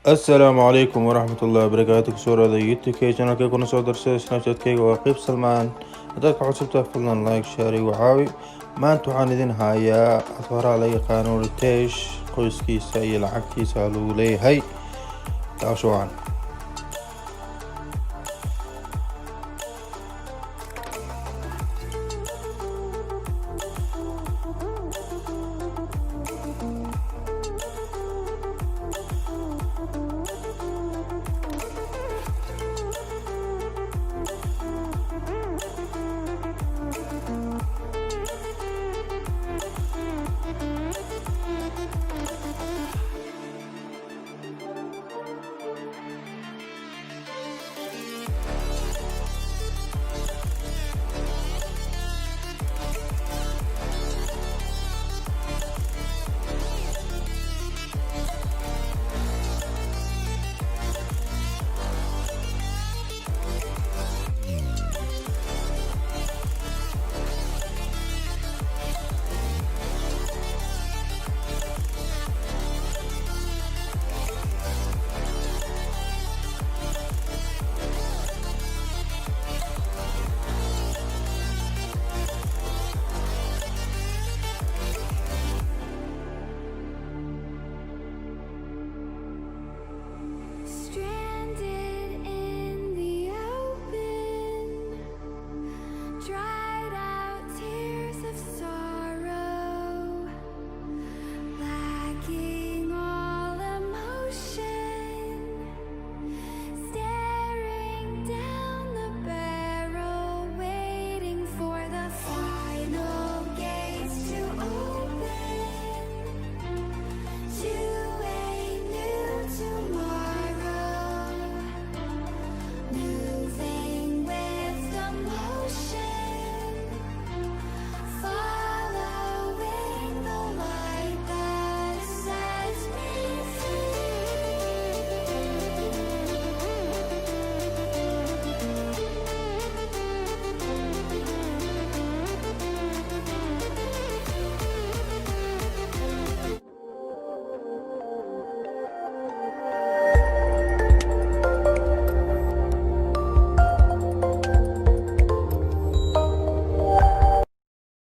السلام عليكم ورحمة الله وبركاته صورة ضيقتي كي جانا كي كنا صور درسي سناب كي وقيب سلمان هداك عصبته فضلا لايك شاري وعاوي ما انتو عاندين هايا أطفار علي قانون التيش قويسكي ساي العكي سالو لي هاي تعشو عن